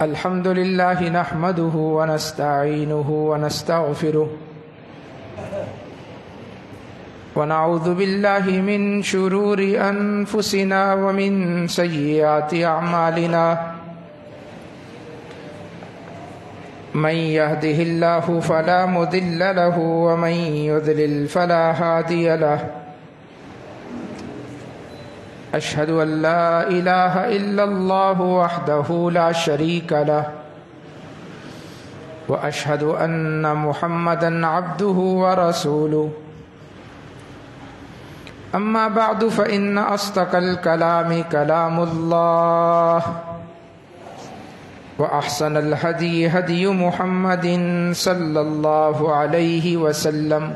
الحمد لله نحمده ونستعينه ونستغفره ونعوذ بالله من شرور أنفسنا ومن سيئات أعمالنا من يهده الله فلا مضل له ومن يضلل فلا هادي له أشهد أن لا إله إلا الله وحده لا شريك له وأشهد أن محمدا عبده ورسوله أما بعد فإن أصدق الكلام كلام الله وأحسن الهدي هدي محمد صلى الله عليه وسلم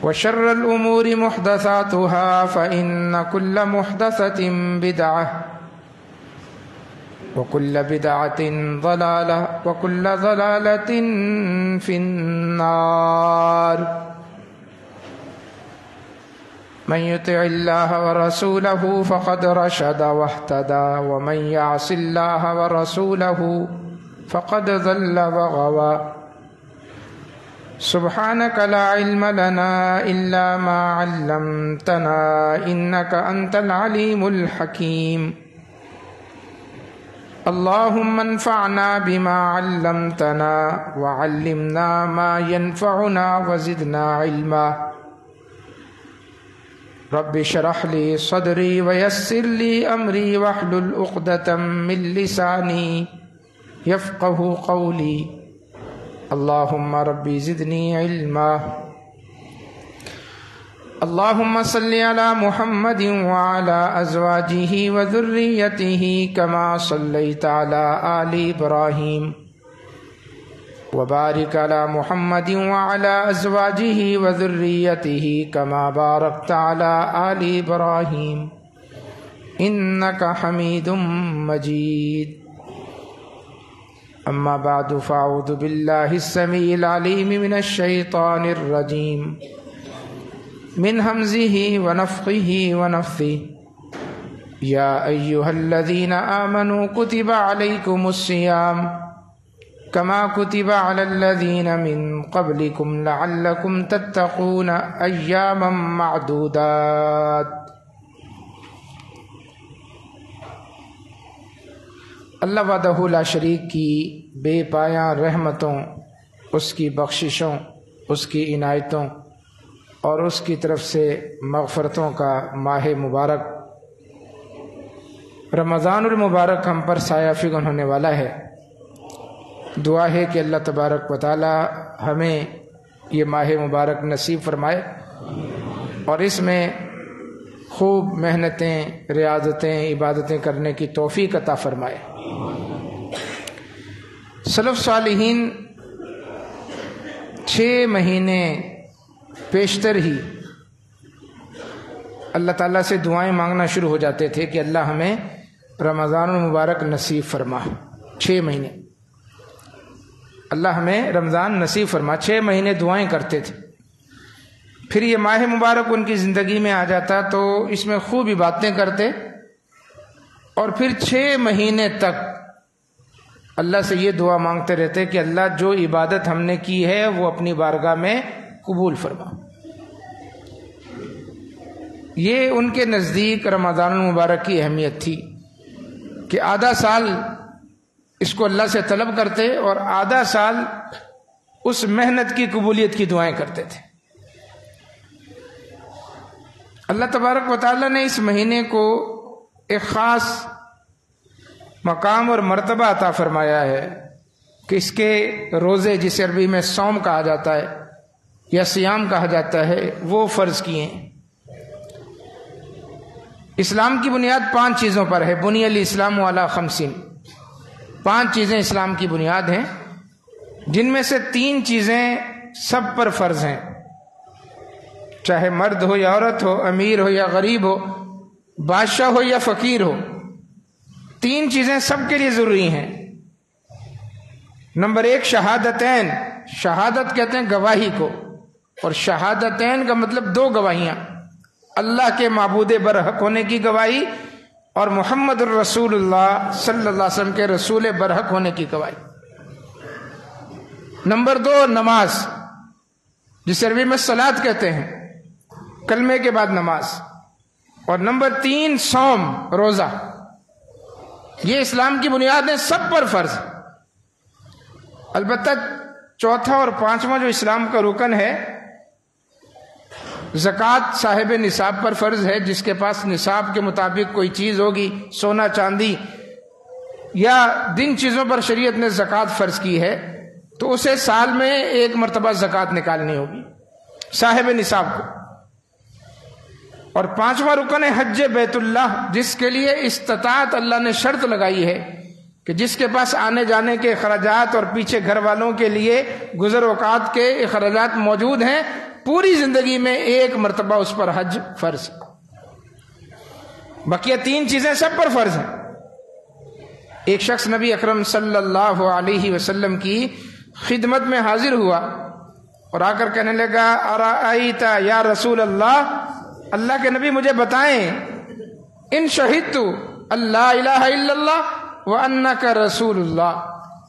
وشر الأمور محدثاتها فإن كل محدثة بدعة وكل بدعة ضلالة وكل ضلالة في النار من يطع الله ورسوله فقد رشد واهتدى ومن يعص الله ورسوله فقد ضل وغوى سبحانك لا علم لنا إلا ما علمتنا إنك أنت العليم الحكيم اللهم انفعنا بما علمتنا وعلمنا ما ينفعنا وزدنا علما رب اشرح لي صدري ويسر لي أمري واحلل عقدة من لساني يفقه قولي اللهم ربي زدني علما اللهم صل على محمد وعلى أزواجه وذريته كما صليت على آل إبراهيم وبارك على محمد وعلى أزواجه وذريته كما باركت على آل إبراهيم إنك حميد مجيد أما بعد فأعوذ بالله السميع العليم من الشيطان الرجيم من همزه ونفخه ونفثه يا أيها الذين آمنوا كتب عليكم الصيام كما كتب على الذين من قبلكم لعلكم تتقون أياما معدودات اللہ وحدہ لا شریک کی بے پایاں رحمتوں، اس کی بخششوں، اس کی عنایتوں اور اس کی طرف سے مغفرتوں کا ماہ مبارک رمضان المبارک ہم پر سایہ فگن ہونے والا ہے۔ دعا ہے کہ اللہ تبارک و تعالی ہمیں یہ ماہ مبارک نصیب فرمائے اور اس میں خوب محنتیں، ریاضتیں، عبادتیں کرنے کی توفیق عطا فرمائے۔ سلف صالحین 6 مہینے پیشتر ہی اللہ تعالیٰ سے دعائیں مانگنا شروع ہو جاتے تھے کہ اللہ ہمیں رمضان المبارک نصیب فرما۔ 6 مہینے اللہ ہمیں رمضان نصیب فرما، 6 مہینے دعائیں کرتے تھے۔ پھر یہ ماہ مبارک ان کی زندگی میں آ جاتا تو اس میں خوب عبادتیں کرتے اور پھر 6 مہینے تک اللہ سے یہ دعا مانگتے رہتے کہ اللہ جو عبادت ہم نے کی ہے وہ اپنی بارگاہ میں قبول فرما۔ یہ ان کے نزدیک رمضان المبارک کی اہمیت تھی کہ آدھا سال اس کو اللہ سے طلب کرتے اور آدھا سال اس محنت کی قبولیت کی دعائیں کرتے تھے۔ اللہ تبارک و تعالیٰ نے اس مہینے کو ایک خاص مقام اور مرتبہ عطا فرمایا ہے کہ اس کے روزے، جسے عربی میں صوم کہا جاتا ہے یا صیام کہا جاتا ہے، وہ فرض کیے ہیں۔ اسلام کی بنیاد 5 چیزوں پر ہے۔ بنی الاسلام علی 50، 5 چیزیں اسلام کی بنیاد ہیں، جن میں سے 3 چیزیں سب پر فرض ہیں، چاہے مرد ہو یا عورت ہو، امیر ہو یا غریب ہو، بادشاہ ہو یا فقیر ہو۔ 3 چیزیں سب کے لیے ضروری ہیں۔ نمبر 1 شہادتین، شہادت کہتے ہیں گواہی کو، اور شہادتین کا مطلب 2 گواہیاں، اللہ کے معبود برحق ہونے کی گواہی اور محمد الرسول اللہ صلی اللہ علیہ وسلم کے رسول برحق ہونے کی گواہی۔ نمبر 2 نماز، جسے عربی میں صلاۃ کہتے ہیں، کلمے کے بعد نماز۔ اور نمبر 3 صوم، روزہ۔ یہ اسلام کی بنیاد ہے، سب پر فرض۔ البتہ چوتھا اور 5واں جو اسلام کا رکن ہے، زکوٰۃ صاحب نصاب پر فرض ہے۔ جس کے پاس نصاب کے مطابق کوئی چیز ہوگی، سونا چاندی یا جن چیزوں پر شریعت نے زکوٰۃ فرض کی ہے، تو اسے سال میں 1 مرتبہ زکوٰۃ نکالنی ہوگی صاحب نصاب کو۔ اور 5واں رکن ہے حج بیت اللہ، جس کے لیے استطاعت اللہ نے شرط لگائی ہے کہ جس کے پاس آنے جانے کے اخراجات اور پیچھے گھر والوں کے لیے گزر اوقات کے اخراجات موجود ہیں، پوری زندگی میں 1 مرتبہ اس پر حج فرض۔ بقیہ 3 چیزیں سب پر فرض ہیں۔ ایک شخص نبی اکرم صلی اللہ علیہ وسلم کی خدمت میں حاضر ہوا اور آ کر کہنے لگا، ارأیت یا رسول اللہ، اللہ کے نبی مجھے بتائیں، ان شہدت اللہ الہ الا اللہ وانک رسول اللہ،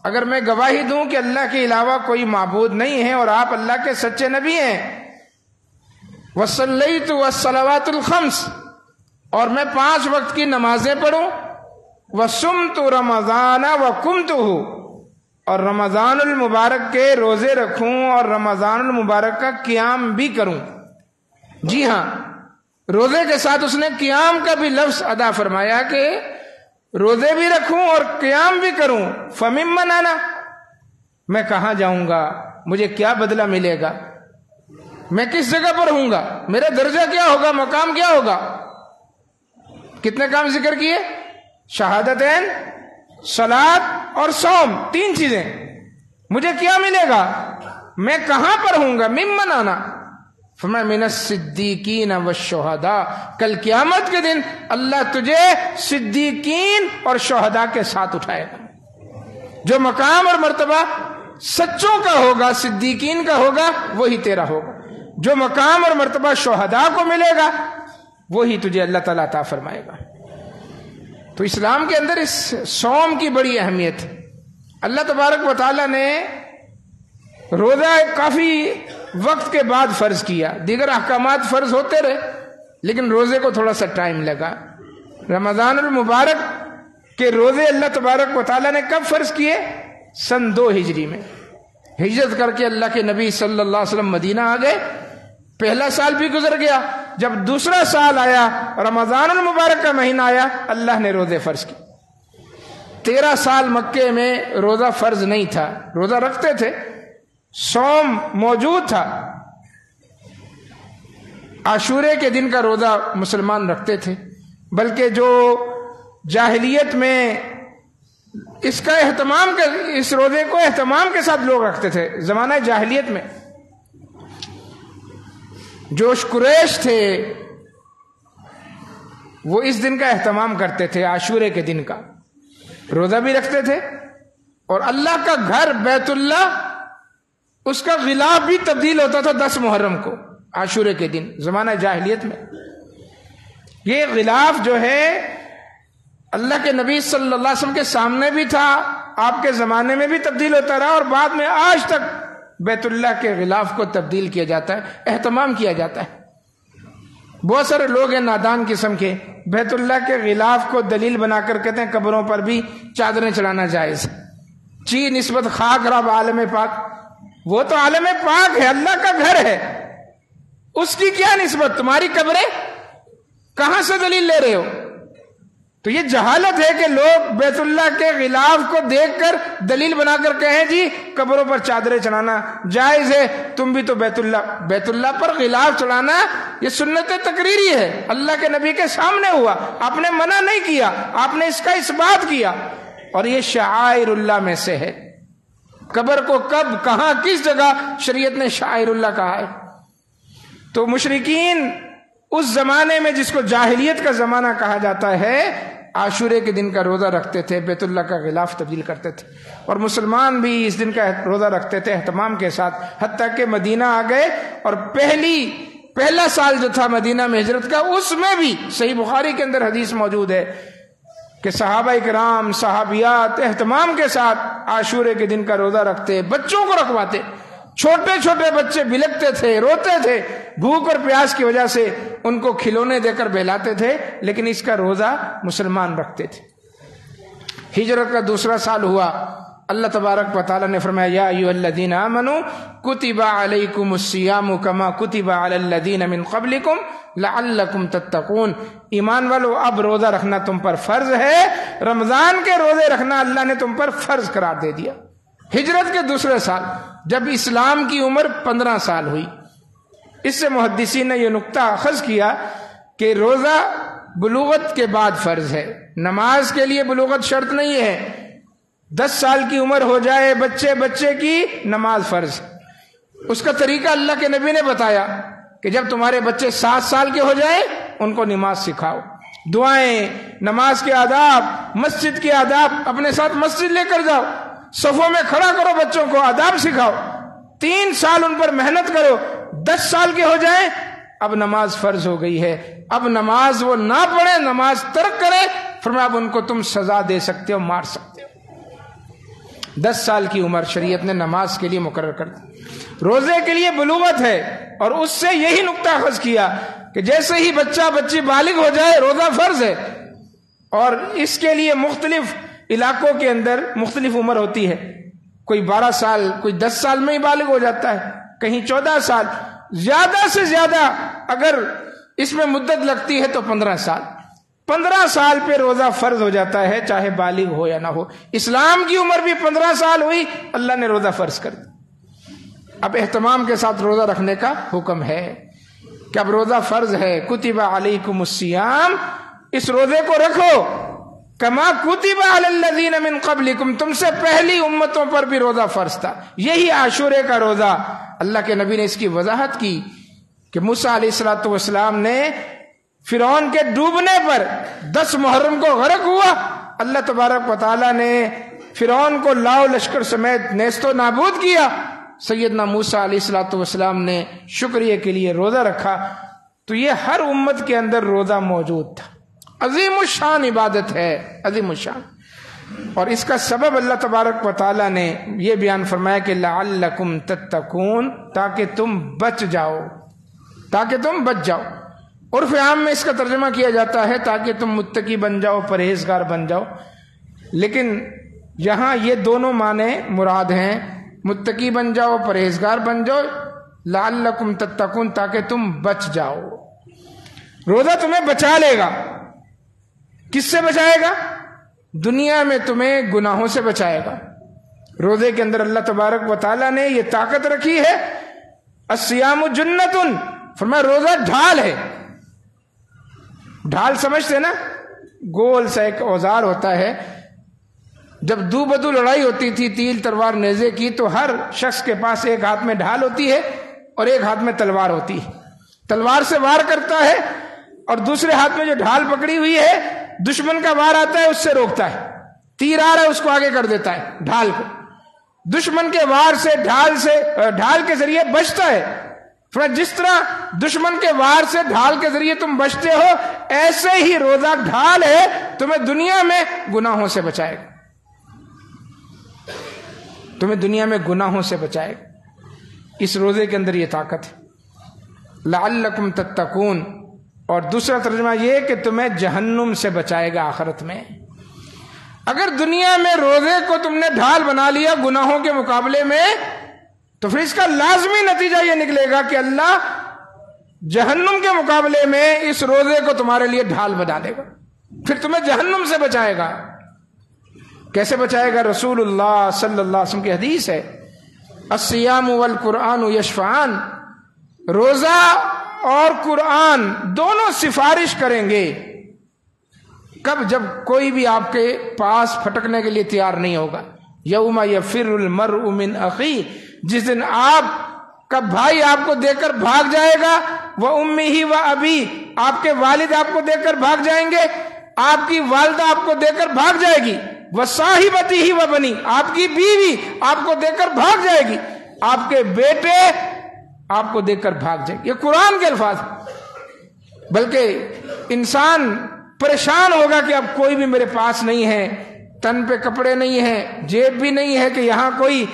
اگر میں گواہی دوں کہ اللہ کے علاوہ کوئی معبود نہیں ہے اور آپ اللہ کے سچے نبی ہیں، وصلیت والصلوات الخمس، اور میں 5 وقت کی نمازیں پڑھوں، وصمت رمضان وقمتہ، اور رمضان المبارک کے روزے رکھوں اور رمضان المبارک کا قیام بھی کروں۔ جی ہاں، روزے کے ساتھ اس نے قیام کا بھی لفظ ادا فرمایا کہ روزے بھی رکھوں اور قیام بھی کروں۔ فممن انا، میں کہاں جاؤں گا، مجھے کیا بدلہ ملے گا، میں کس جگہ پر ہوں گا، میرا درجہ کیا ہوگا، مقام کیا ہوگا۔ کتنے کام ذکر کیے؟ شہادتین، صلاۃ اور صوم، 3 چیزیں۔ مجھے کیا ملے گا، میں کہاں پر ہوں گا، ممن انا، فَمَا مِنَ الصِّدِّيقِينَ وَالشُّهَدَاءِ، کل قیامت کے دن اللہ تجھے صدیقین اور شہداء کے ساتھ اٹھائے گا۔ جو مقام اور مرتبہ سچوں کا ہوگا، صدیقین کا ہوگا، وہی تیرا ہوگا۔ جو مقام اور مرتبہ شہداء کو ملے گا، وہی تجھے اللہ تعالیٰ عطا فرمائے گا۔ تو اسلام کے اندر اس صوم کی بڑی اہمیت ہے۔ اللہ تبارک و تعالیٰ نے روزہ کافی وقت کے بعد فرض کیا، دیگر احکامات فرض ہوتے رہے، لیکن روزے کو تھوڑا سا ٹائم لگا۔ رمضان المبارک کے روزے اللہ تبارک و تعالیٰ نے کب فرض کیے؟ سن 2 ہجری میں۔ ہجرت کر کے اللہ کے نبی صلی اللہ علیہ وسلم مدینہ آ گئے، پہلا سال بھی گزر گیا، جب دوسرا سال آیا، رمضان المبارک کا مہینہ آیا، اللہ نے روزے فرض کیے۔ 13 سال مکے میں روزہ فرض نہیں تھا، روزہ رکھتے تھے، صوم موجود تھا۔ عاشورے کے دن کا روزہ مسلمان رکھتے تھے، بلکہ جو جاہلیت میں اس کا اہتمام، اس روزے کو اہتمام کے ساتھ لوگ رکھتے تھے۔ زمانہ جاہلیت میں جو قریش تھے وہ اس دن کا اہتمام کرتے تھے، عاشورے کے دن کا روزہ بھی رکھتے تھے، اور اللہ کا گھر بیت اللہ، اس کا غلاف بھی تبدیل ہوتا تھا 10 محرم کو، عاشورے کے دن، زمانہ جاہلیت میں۔ یہ غلاف جو ہے اللہ کے نبی صلی اللہ علیہ وسلم کے سامنے بھی تھا، آپ کے زمانے میں بھی تبدیل ہوتا رہا، اور بعد میں آج تک بیت اللہ کے غلاف کو تبدیل کیا جاتا ہے، اہتمام کیا جاتا ہے۔ بہت سارے لوگ ہیں نادان قسم کے، بیت اللہ کے غلاف کو دلیل بنا کر کہتے ہیں قبروں پر بھی چادریں چڑھانا جائز۔ چی نسبت خاک رب عالم پاک، وہ تو عالم پاک ہے، اللہ کا گھر ہے، اس کی کیا نسبت، تمہاری قبریں کہاں سے دلیل لے رہے ہو؟ تو یہ جہالت ہے کہ لوگ بیت اللہ کے غلاف کو دیکھ کر دلیل بنا کر کہیں جی قبروں پر چادریں چڑھانا جائز ہے، تم بھی تو بیت اللہ پر غلاف چڑھانا یہ سنت تقریری ہے، اللہ کے نبی کے سامنے ہوا، آپ نے منع نہیں کیا، آپ نے اس کا اثبات کیا، اور یہ شعائر اللہ میں سے ہے۔ قبر کو کب، کہاں، کس جگہ شریعت نے شعائر اللہ کہا ہے؟ تو مشرکین اس زمانے میں جس کو جاہلیت کا زمانہ کہا جاتا ہے، عاشورے کے دن کا روزہ رکھتے تھے، بیت اللہ کا غلاف تبدیل کرتے تھے، اور مسلمان بھی اس دن کا روزہ رکھتے تھے اہتمام کے ساتھ، حتیٰ کہ مدینہ آ گئے، اور پہلا سال جو تھا مدینہ میں ہجرت کا، اس میں بھی صحیح بخاری کے اندر حدیث موجود ہے کہ صحابہ کرام صحابیات اہتمام کے ساتھ عاشورے کے دن کا روزہ رکھتے، بچوں کو رکھواتے، چھوٹے چھوٹے بچے بلکتے تھے، روتے تھے، بھوک اور پیاس کی وجہ سے ان کو کھلونے دے کر بہلاتے تھے، لیکن اس کا روزہ مسلمان رکھتے تھے۔ ہجرت کا دوسرا سال ہوا، اللہ تبارک و تعالی نے فرمایا یا ایھا الذین آمنوا کتب علیکم الصیام کما کتب علی الذین من قبلکم لعلکم تتقون، ایمان والو اب روزہ رکھنا تم پر فرض ہے، رمضان کے روزے رکھنا اللہ نے تم پر فرض قرار دے دیا۔ ہجرت کے دوسرے سال جب اسلام کی عمر 15 سال ہوئی، اس سے محدثین نے یہ نقطہ اخذ کیا کہ روزہ بلوغت کے بعد فرض ہے، نماز کے لیے بلوغت شرط نہیں ہے۔ 10 سال کی عمر ہو جائے بچے کی نماز فرض، اس کا طریقہ اللہ کے نبی نے بتایا کہ جب تمہارے بچے 7 سال کے ہو جائیں ان کو نماز سکھاؤ، دعائیں، نماز کے آداب، مسجد کے آداب، اپنے ساتھ مسجد لے کر جاؤ، صفوں میں کھڑا کرو، بچوں کو آداب سکھاؤ، 3 سال ان پر محنت کرو، 10 سال کے ہو جائیں اب نماز فرض ہو گئی ہے، اب نماز وہ نہ پڑھے، نماز ترک کرے، فرمایا اب ان کو تم سزا دے سکتے ہو، مار سکتے ہو۔ 10 سال کی عمر شریعت نے نماز کے لیے مقرر کر دی، روزے کے لیے بلوغت ہے، اور اس سے یہی نقطہ اخذ کیا کہ جیسے ہی بچی بالغ ہو جائے روزہ فرض ہے، اور اس کے لیے مختلف علاقوں کے اندر مختلف عمر ہوتی ہے، کوئی 12 سال، کوئی 10 سال میں ہی بالغ ہو جاتا ہے، کہیں 14 سال، زیادہ سے زیادہ اگر اس میں مدت لگتی ہے تو 15 سال، 15 سال پہ روزہ فرض ہو جاتا ہے، چاہے بالغ ہو یا نہ ہو۔ اسلام کی عمر بھی 15 سال ہوئی، اللہ نے روزہ فرض کر دیا۔ اب اہتمام کے ساتھ روزہ رکھنے کا حکم ہے کہ اب روزہ فرض ہے، کتب علیکم الصیام، اس روزے کو رکھو، کما کتب علی الذین من قبلکم، تم سے پہلی امتوں پر بھی روزہ فرض تھا۔ یہی عاشورے کا روزہ، اللہ کے نبی نے اس کی وضاحت کی کہ موسیٰ علیہ السلام نے فرعون کے ڈوبنے پر 10 محرم کو غرق ہوا، اللہ تبارک و تعالی نے فرعون کو لاؤ لشکر سمیت نیست و نابود کیا، سیدنا موسیٰ علیہ السلام نے شکریہ کے لیے روزہ رکھا، تو یہ ہر امت کے اندر روزہ موجود تھا۔ عظیم الشان عبادت ہے، عظیم الشان، اور اس کا سبب اللہ تبارک و تعالی نے یہ بیان فرمایا کہ لعلکم تتقون، تاکہ تم بچ جاؤ، تاکہ تم بچ جاؤ۔ عرف عام میں اس کا ترجمہ کیا جاتا ہے تاکہ تم متقی بن جاؤ، پرہیزگار بن جاؤ، لیکن یہاں یہ دونوں معنی مراد ہیں، متقی بن جاؤ، پرہیزگار بن جاؤ، لعلکم تتقون تاکہ تم بچ جاؤ۔ روزہ تمہیں بچا لے گا، کس سے بچائے گا؟ دنیا میں تمہیں گناہوں سے بچائے گا۔ روزے کے اندر اللہ تبارک و تعالیٰ نے یہ طاقت رکھی ہے، الصیام جنۃ، فرمایا روزہ ڈھال ہے۔ ڈھال سمجھتے نا، گول سا ایک اوزار ہوتا ہے، جب دو بدو لڑائی ہوتی تھی تیل تلوار نیزے کی، تو ہر شخص کے پاس ایک ہاتھ میں ڈھال ہوتی ہے اور ایک ہاتھ میں تلوار ہوتی ہے، تلوار سے وار کرتا ہے، اور دوسرے ہاتھ میں جو ڈھال پکڑی ہوئی ہے دشمن کا وار آتا ہے اس سے روکتا ہے، تیر آ رہا ہے اس کو آگے کر دیتا ہے، ڈھال کو دشمن کے وار سے ڈھال کے ذریعے بچتا ہے۔ جس طرح دشمن کے وار سے ڈھال کے ذریعے تم بچتے ہو، ایسے ہی روزہ ڈھال ہے، تمہیں دنیا میں گناہوں سے بچائے گا، تمہیں دنیا میں گناہوں سے بچائے گا۔ اس روزے کے اندر یہ طاقت ہے، لعلکم تتقون، اور دوسرا ترجمہ یہ کہ تمہیں جہنم سے بچائے گا آخرت میں۔ اگر دنیا میں روزے کو تم نے ڈھال بنا لیا گناہوں کے مقابلے میں، تو پھر اس کا لازمی نتیجہ یہ نکلے گا کہ اللہ جہنم کے مقابلے میں اس روزے کو تمہارے لیے ڈھال بنا دے گا، پھر تمہیں جہنم سے بچائے گا۔ کیسے بچائے گا؟ رسول اللہ صلی اللہ علیہ وسلم کی حدیث ہے، الصیام والقرآن یشفعان، روزہ اور قرآن دونوں سفارش کریں گے۔ کب؟ جب کوئی بھی آپ کے پاس پھٹکنے کے لیے تیار نہیں ہوگا، یوم یفر المرء من اخیہ، جس دن آپ کا بھائی آپ کو دیکھ کر بھاگ جائے گا، وَأُمِّهِ وَأَبِيهِ، آپ کے والد آپ کو دیکھ کر بھاگ جائیں گے، آپ کی والدہ آپ کو دیکھ کر بھاگ جائے گی، وَصَاحِبَتِهِ وَبَنِيهِ، آپ کی بیوی آپ کو دیکھ کر بھاگ جائے گی، آپ کے بیٹے آپ کو دیکھ کر بھاگ جائے گی۔ یہ قرآن کے الفاظ، بلکہ انسان پریشان ہوگا کہ اب کوئی بھی میرے پاس نہیں ہے، تن پہ کپڑے نہیں ہیں، جیب بھی نہیں ہے کہ یہاں کوئی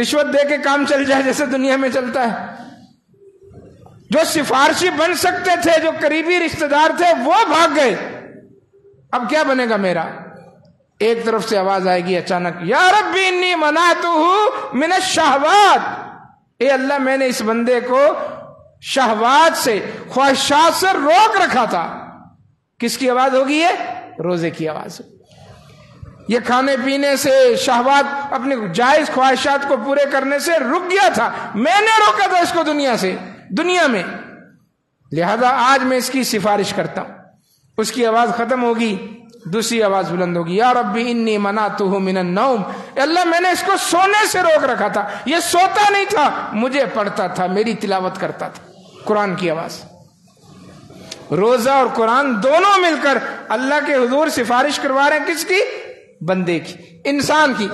رشوت دے کے کام چل جائے جیسے دنیا میں چلتا ہے۔ جو سفارشی بن سکتے تھے، جو قریبی رشتہ دار تھے، وہ بھاگ گئے، اب کیا بنے گا میرا؟ ایک طرف سے آواز آئے گی اچانک، یا ربی انی منعتہ من الشہوات، اے اللہ میں نے اس بندے کو شہوات سے، خواہشات سے روک رکھا تھا۔ کس کی آواز ہوگی یہ؟ روزے کی آواز۔ یہ کھانے پینے سے، شہوات، اپنی جائز خواہشات کو پورے کرنے سے رک گیا تھا، میں نے روکا تھا اس کو دنیا میں، لہذا آج میں اس کی سفارش کرتا ہوں۔ اس کی آواز ختم ہوگی، دوسری آواز بلند ہوگی، یا ربی انی منعتہ من النوم، اللہ میں نے اس کو سونے سے روک رکھا تھا، یہ سوتا نہیں تھا، مجھے پڑھتا تھا، میری تلاوت کرتا تھا۔ قرآن کی آواز۔ روزہ اور قرآن دونوں مل کر اللہ کے حضور سفارش کروا رہے ہیں، کس کی؟ بندے کی، انسان کی،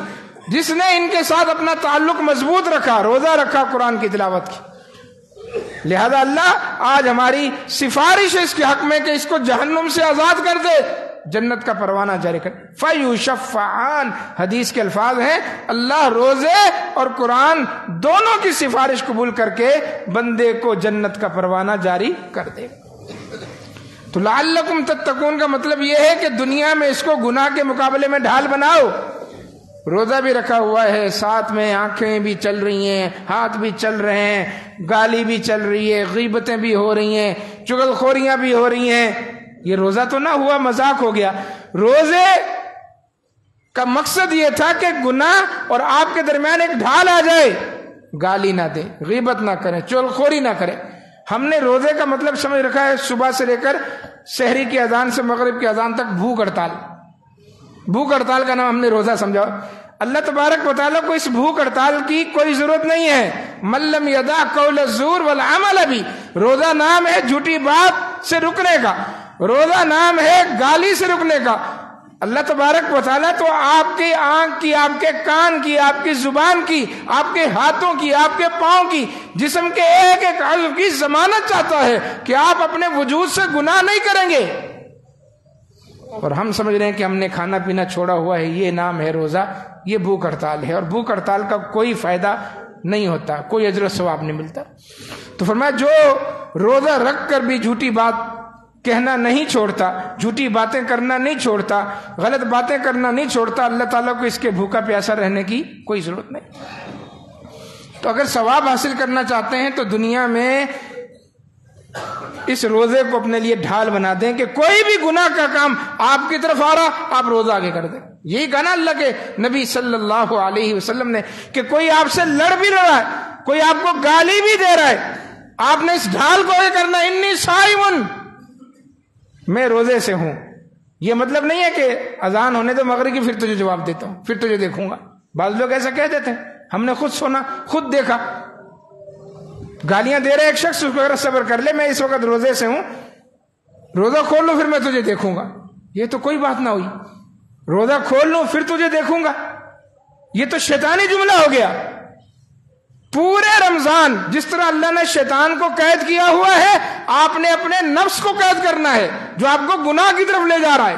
جس نے ان کے ساتھ اپنا تعلق مضبوط رکھا، روزہ رکھا، قرآن کی تلاوت کی۔ لہذا اللہ آج ہماری سفارش ہے اس کے حق میں کہ اس کو جہنم سے آزاد کر دے، جنت کا پروانہ جاری کر۔ فَيُشَفَّعَانِ، حدیث کے الفاظ ہیں، اللہ روزے اور قرآن دونوں کی سفارش قبول کر کے بندے کو جنت کا پروانہ جاری کر دے۔ تو لعلکم تتقون کا مطلب یہ ہے کہ دنیا میں اس کو گناہ کے مقابلے میں ڈھال بناؤ۔ روزہ بھی رکھا ہوا ہے، ساتھ میں آنکھیں بھی چل رہی ہیں، ہاتھ بھی چل رہے ہیں، گالی بھی چل رہی ہے، غیبتیں بھی ہو رہی ہیں، چغل خوریاں بھی ہو رہی ہیں، یہ روزہ تو نہ ہوا، مذاق ہو گیا۔ روزے کا مقصد یہ تھا کہ گناہ اور آپ کے درمیان ایک ڈھال آ جائے، گالی نہ دیں، غیبت نہ کریں، چغل خوری نہ کریں۔ ہم نے روزے کا مطلب سمجھ رکھا ہے صبح سے لے کر سحری کی اذان سے مغرب کی اذان تک بھوک ہڑتال۔ بھوک ہڑتال کا نام ہم نے روزہ سمجھا۔ اللہ تبارک و تعالیٰ کو اس بھوک ہڑتال کی کوئی ضرورت نہیں ہے۔ من لم یدع قول الزور والعمل بھی، روزہ نام ہے جھوٹی بات سے رکنے کا، روزہ نام ہے گالی سے رکنے کا۔ اللہ تبارک و تعالیٰ تو آپ کی آنکھ کی، آپ کے کان کی، آپ کی زبان کی، آپ کے ہاتھوں کی، آپ کے پاؤں کی، جسم کے ایک ایک عضو کی ضمانت چاہتا ہے کہ آپ اپنے وجود سے گناہ نہیں کریں گے۔ اور ہم سمجھ رہے ہیں کہ ہم نے کھانا پینا چھوڑا ہوا ہے، یہ نام ہے روزہ، یہ بھوک ہڑتال ہے، اور بھوک ہڑتال کا کوئی فائدہ نہیں ہوتا، کوئی اجر و ثواب نہیں ملتا۔ تو فرمایا جو روزہ رکھ کر بھی جھوٹی بات کہنا نہیں چھوڑتا، جھوٹی باتیں کرنا نہیں چھوڑتا، غلط باتیں کرنا نہیں چھوڑتا، اللہ تعالیٰ کو اس کے بھوکا پیاسا رہنے کی کوئی ضرورت نہیں۔ تو اگر ثواب حاصل کرنا چاہتے ہیں تو دنیا میں اس روزے کو اپنے لیے ڈھال بنا دیں کہ کوئی بھی گناہ کا کام آپ کی طرف آ رہا، آپ روزہ آگے کر دیں۔ یہی کہا نا اللہ کے نبی صلی اللہ علیہ وسلم نے کہ کوئی آپ سے لڑ بھی رہا ہے، کوئی آپ کو گالی بھی دے رہا ہے، آپ نے اس ڈھال کو یہ کرنا، انی صائم، میں روزے سے ہوں۔ یہ مطلب نہیں ہے کہ اذان ہونے تو مغرب کی پھر تجھے جواب دیتا ہوں، پھر تجھے دیکھوں گا۔ بعض لوگ ایسا کہہ دیتے ہیں، ہم نے خود سنا، خود دیکھا، گالیاں دے رہے ایک شخص، اس کو اگر صبر کر لے، میں اس وقت روزے سے ہوں، روزہ کھول لوں پھر میں تجھے دیکھوں گا، یہ تو کوئی بات نہ ہوئی۔ روزہ کھول لوں پھر تجھے دیکھوں گا، یہ تو شیطانی جملہ ہو گیا۔ پورے رمضان جس طرح اللہ نے شیطان کو قید کیا ہوا ہے، آپ نے اپنے نفس کو قید کرنا ہے جو آپ کو گناہ کی طرف لے جا رہا ہے۔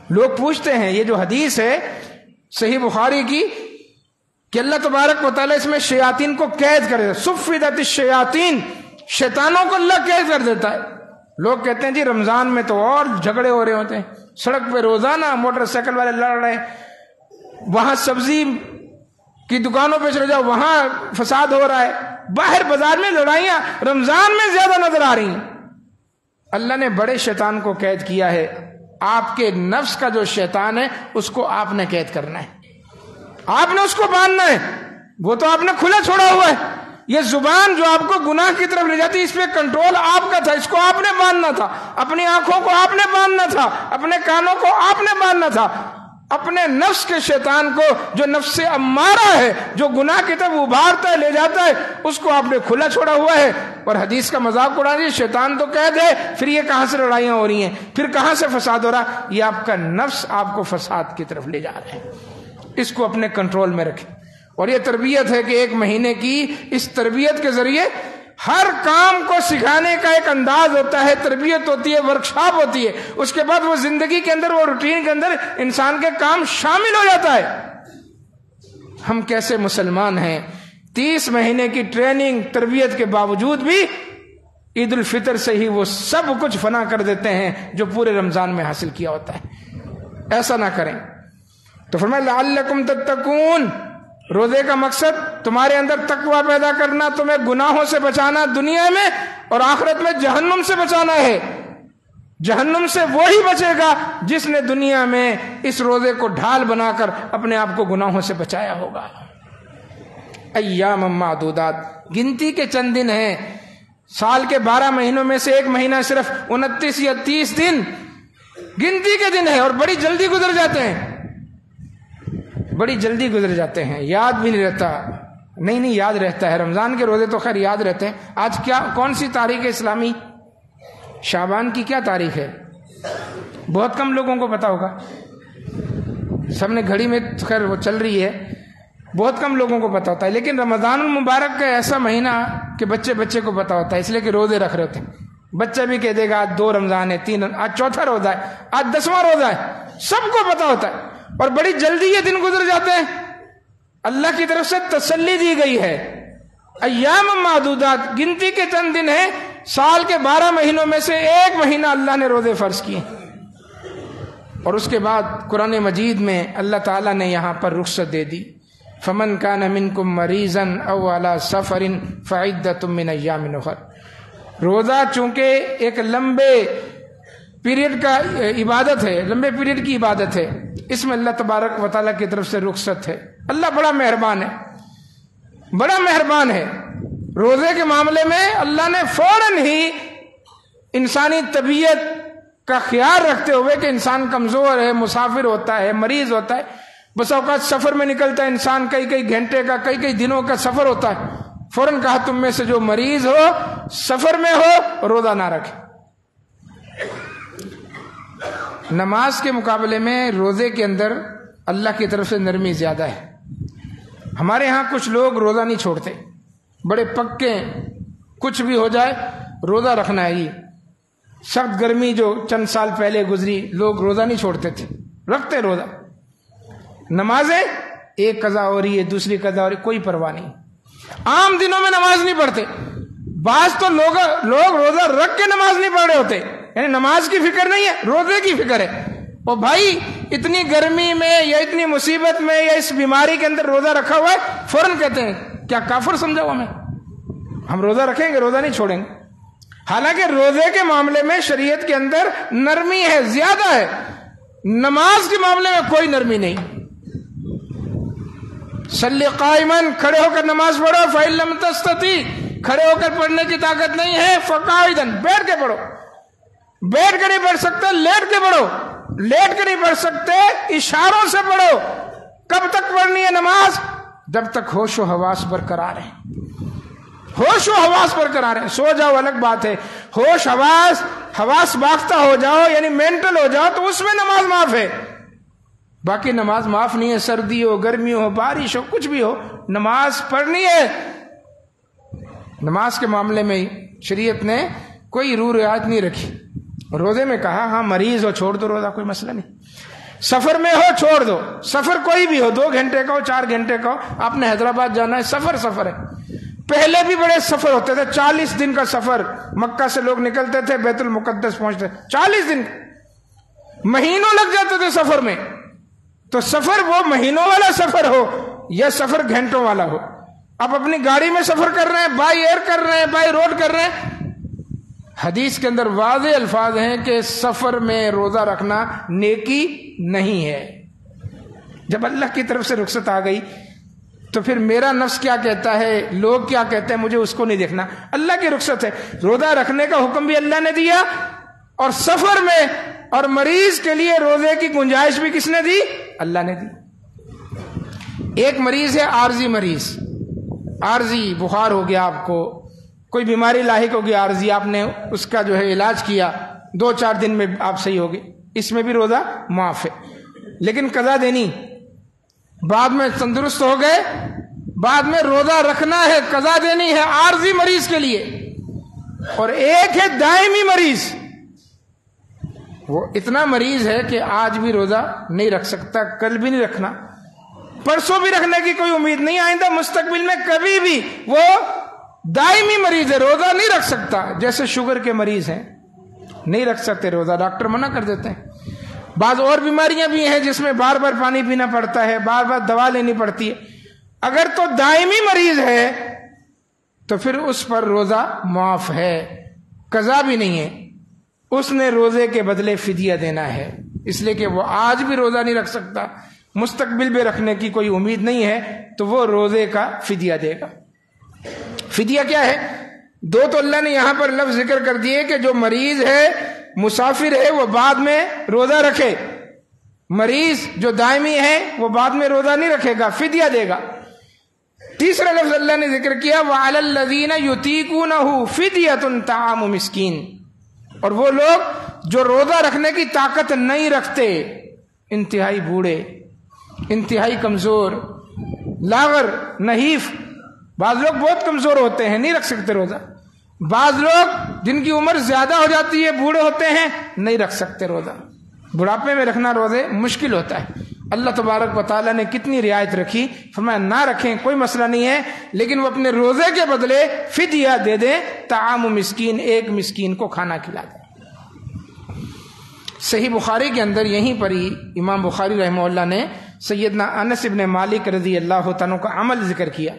لوگ پوچھتے ہیں یہ جو حدیث ہے صحیح بخاری کی کہ اللہ تبارک و تعالیٰ اس میں شیاطین کو قید کر دیتا ہے، صفدت الشیاطین، شیطانوں کو اللہ قید کر دیتا ہے۔ لوگ کہتے ہیں جی رمضان میں تو اور جھگڑے ہو رہے ہوتے ہیں، سڑک پہ روزانہ موٹر سائیکل والے لڑ رہے ہیں، وہاں سبزی کی دکانوں پہ چلے جاؤ وہاں فساد ہو رہا ہے، باہر بازار میں لڑائیاں رمضان میں زیادہ نظر آ رہی ہیں۔ اللہ نے بڑے شیطان کو قید کیا ہے، آپ کے نفس کا جو شیطان ہے اس کو آپ نے قید کرنا ہے، آپ نے اس کو باندھنا ہے، وہ تو آپ نے کھلا چھوڑا ہوا ہے۔ یہ زبان جو آپ کو گناہ کی طرف لے جاتی، اس پہ کنٹرول آپ کا تھا، اس کو آپ نے باندھنا تھا، اپنی آنکھوں کو آپ نے باندھنا تھا، اپنے کانوں کو آپ نے باندھنا تھا، اپنے نفس کے شیطان کو جو نفس امارہ ہے، جو گناہ کی طرف ابھارتا ہے لے جاتا ہے، اس کو آپ نے کھلا چھوڑا ہوا ہے۔ اور حدیث کا مذاق اڑا دیے، شیطان تو قید ہے، پھر یہ کہاں سے لڑائیاں ہو رہی ہیں، پھر کہاں سے فساد ہو رہا؟ یہ آپ کا نفس آپ کو فساد کی طرف لے جا رہے ہیں، اس کو اپنے کنٹرول میں رکھیں۔ اور یہ تربیت ہے کہ ایک مہینے کی اس تربیت کے ذریعے ہر کام کو سکھانے کا ایک انداز ہوتا ہے، تربیت ہوتی ہے، ورکشاپ ہوتی ہے، اس کے بعد وہ زندگی کے اندر، وہ روٹین کے اندر انسان کے کام شامل ہو جاتا ہے۔ ہم کیسے مسلمان ہیں، 30 مہینے کی ٹریننگ تربیت کے باوجود بھی عید الفطر سے ہی وہ سب کچھ فنا کر دیتے ہیں جو پورے رمضان میں حاصل کیا ہوتا ہے۔ ایسا نہ کریں۔ تو فرمایا لعلکم تتقون، روزے کا مقصد تمہارے اندر تقوی پیدا کرنا، تمہیں گناہوں سے بچانا دنیا میں، اور آخرت میں جہنم سے بچانا ہے۔ جہنم سے وہی بچے گا جس نے دنیا میں اس روزے کو ڈھال بنا کر اپنے آپ کو گناہوں سے بچایا ہوگا۔ ایام معدودات، گنتی کے چند دن ہیں، سال کے 12 مہینوں میں سے ایک مہینہ صرف 29 یا 30 دن گنتی کے دن ہیں، اور بڑی جلدی گزر جاتے ہیں، بڑی جلدی گزر جاتے ہیں، یاد بھی نہیں رہتا۔ نہیں یاد رہتا ہے، رمضان کے روزے تو خیر یاد رہتے ہیں۔ آج کون سی تاریخ ہے اسلامی؟ شعبان کی کیا تاریخ ہے؟ بہت کم لوگوں کو پتا ہوگا، سب نے گھڑی میں خیر وہ چل رہی ہے، بہت کم لوگوں کو پتا ہوتا ہے۔ لیکن رمضان المبارک کا ایسا مہینہ کہ بچے کو پتا ہوتا ہے، اس لیے کہ روزے رکھ رہے ہوتے ہیں۔ بچہ بھی کہہ دے گا آج 2 رمضان ہے، 3، آج 4تھا روزہ ہے، آج 10واں روزہ ہے، سب کو پتا ہوتا ہے، اور بڑی جلدی یہ دن گزر جاتے ہیں۔ اللہ کی طرف سے تسلی دی گئی ہے، ایام معدودات، گنتی کے چند دن ہیں، سال کے 12 مہینوں میں سے ایک مہینہ اللہ نے روزے فرض کیے۔ اور اس کے بعد قرآن مجید میں اللہ تعالیٰ نے یہاں پر رخصت دے دی، فمن کان منکم مریضا او علی سفر فعدۃ من ایام اخر۔ روزہ چونکہ ایک لمبے پیریڈ کا عبادت ہے، لمبے پیریڈ کی عبادت ہے، اس میں اللہ تبارک و تعالیٰ کی طرف سے رخصت ہے۔ اللہ بڑا مہربان ہے، بڑا مہربان ہے۔ روزے کے معاملے میں اللہ نے فوراً ہی انسانی طبیعت کا خیال رکھتے ہوئے کہ انسان کمزور ہے، مسافر ہوتا ہے، مریض ہوتا ہے، بس اوقات سفر میں نکلتا ہے انسان، کئی گھنٹے کا، کئی دنوں کا سفر ہوتا ہے، فوراً کہا تم میں سے جو مریض ہو، سفر میں ہو، روزہ نہ رکھے۔ نماز کے مقابلے میں روزے کے اندر اللہ کی طرف سے نرمی زیادہ ہے۔ ہمارے ہاں کچھ لوگ روزہ نہیں چھوڑتے، بڑے پکے، کچھ بھی ہو جائے روزہ رکھنا ہے۔ یہ سخت گرمی جو چند سال پہلے گزری، لوگ روزہ نہیں چھوڑتے تھے، رکھتے روزہ۔ نمازیں ایک قضا ہو رہی ہے، دوسری قضا ہو رہی ہے، کوئی پرواہ نہیں۔ عام دنوں میں نماز نہیں پڑھتے، بعض تو لوگ روزہ رکھ کے نماز نہیں پڑھ رہے ہوتے، یعنی نماز کی فکر نہیں ہے، روزے کی فکر ہے۔ اور بھائی اتنی گرمی میں یا اتنی مصیبت میں یا اس بیماری کے اندر روزہ رکھا ہوا ہے، فوراً کہتے ہیں کیا کافر سمجھا ہوا ہم روزہ رکھیں گے، روزہ نہیں چھوڑیں گے۔ حالانکہ روزے کے معاملے میں شریعت کے اندر نرمی ہے، زیادہ ہے، نماز کے معاملے میں کوئی نرمی نہیں۔ صلی قائمن، کھڑے ہو کر نماز پڑھو، فإن لم تستطیع، کھڑے ہو کر پڑھنے کی طاقت نہیں ہے، فقاعدن، بیٹھ کے پڑھو، بیٹھ کے نہیں پڑھ سکتے لیٹ کے پڑھو، لیٹ کے نہیں پڑھ سکتے اشاروں سے پڑھو۔ کب تک پڑھنی ہے نماز؟ جب تک ہوش و حواس برقرار ہیں، ہوش و حواس برقرار ہیں۔ سو جاؤ الگ بات ہے، ہوش حواس باختہ ہو جاؤ، یعنی مینٹل ہو جاؤ، تو اس میں نماز معاف ہے، باقی نماز معاف نہیں ہے۔ سردی ہو، گرمی ہو، بارش ہو، کچھ بھی ہو، نماز پڑھنی ہے۔ نماز کے معاملے میں شریعت نے کوئی رو رعایت نہیں رکھی۔ روزے میں کہا ہاں مریض ہو چھوڑ دو روزہ، کوئی مسئلہ نہیں، سفر میں ہو چھوڑ دو، سفر کوئی بھی ہو، 2 گھنٹے کا ہو، 4 گھنٹے کا ہو، آپ نے حیدرآباد جانا ہے، سفر ہے۔ پہلے بھی بڑے سفر ہوتے تھے، 40 دن کا سفر، مکہ سے لوگ نکلتے تھے، بیت المقدس پہنچتے، 40 دن، مہینوں لگ جاتے تھے سفر میں۔ تو سفر وہ مہینوں والا سفر ہو یا سفر گھنٹوں والا ہو، آپ اپنی گاڑی میں سفر کر رہے ہیں، بائی ایئر کر رہے ہیں، بائی روڈ کر رہے ہیں، حدیث کے اندر واضح الفاظ ہیں کہ سفر میں روزہ رکھنا نیکی نہیں ہے۔ جب اللہ کی طرف سے رخصت آ گئی تو پھر میرا نفس کیا کہتا ہے، لوگ کیا کہتے ہیں، مجھے اس کو نہیں دیکھنا، اللہ کی رخصت ہے۔ روزہ رکھنے کا حکم بھی اللہ نے دیا، اور سفر میں اور مریض کے لیے روزے کی گنجائش بھی کس نے دی؟ اللہ نے دی۔ ایک مریض ہے عارضی مریض، عارضی بخار ہو گیا، آپ کو کوئی بیماری لاحق ہو گیا عارضی، آپ نے اس کا جو ہے علاج کیا، 2-4 دن میں آپ صحیح ہو گئے، اس میں بھی روزہ معاف ہے، لیکن قضا دینی۔ بعد میں تندرست ہو گئے، بعد میں روزہ رکھنا ہے، قضا دینی ہے عارضی مریض کے لیے، اور ایک ہے دائمی مریض، وہ اتنا مریض ہے کہ آج بھی روزہ نہیں رکھ سکتا، کل بھی نہیں رکھنا، پرسوں بھی رکھنے کی کوئی امید نہیں، آئندہ مستقبل میں کبھی بھی، وہ دائمی مریض ہے، روزہ نہیں رکھ سکتا۔ جیسے شوگر کے مریض ہیں، نہیں رکھ سکتے روزہ، ڈاکٹر منع کر دیتے ہیں۔ بعض اور بیماریاں بھی ہیں جس میں بار بار پانی پینا پڑتا ہے، بار بار دوا لینی پڑتی ہے۔ اگر تو دائمی مریض ہے تو پھر اس پر روزہ معاف ہے، قضا بھی نہیں ہے، اس نے روزے کے بدلے فدیہ دینا ہے، اس لیے کہ وہ آج بھی روزہ نہیں رکھ سکتا، مستقبل میں رکھنے کی کوئی امید نہیں ہے، تو وہ روزے کا فدیہ دے گا۔ فدیہ کیا ہے؟ دو تو اللہ نے یہاں پر لفظ ذکر کر دیے کہ جو مریض ہے، مسافر ہے، وہ بعد میں روزہ رکھے، مریض جو دائمی ہے وہ بعد میں روزہ نہیں رکھے گا، فدیہ دے گا۔ تیسرا لفظ اللہ نے ذکر کیا وَعَلَى الَّذِينَ يُطِيقُونَهُ فِدْيَةٌ طَعَامُ مِسْكِينٍ، اور وہ لوگ جو روزہ رکھنے کی طاقت نہیں رکھتے، انتہائی بوڑھے، انتہائی کمزور، لاغر، نحیف، بعض لوگ بہت کمزور ہوتے ہیں، نہیں رکھ سکتے روزہ، بعض لوگ جن کی عمر زیادہ ہو جاتی ہے، بوڑھے ہوتے ہیں، نہیں رکھ سکتے روزہ، بڑھاپے میں رکھنا روزے مشکل ہوتا ہے۔ اللہ تبارک و تعالیٰ نے کتنی رعایت رکھی، فرمایا نہ رکھیں کوئی مسئلہ نہیں ہے، لیکن وہ اپنے روزے کے بدلے فدیہ دے دیں، طعام مسکین، ایک مسکین کو کھانا کھلا دیں۔ صحیح بخاری کے اندر یہیں پر ہی امام بخاری رحمہ اللہ نے سیدنا انس ابن مالک رضی اللہ تعالیٰ کا عمل ذکر کیا۔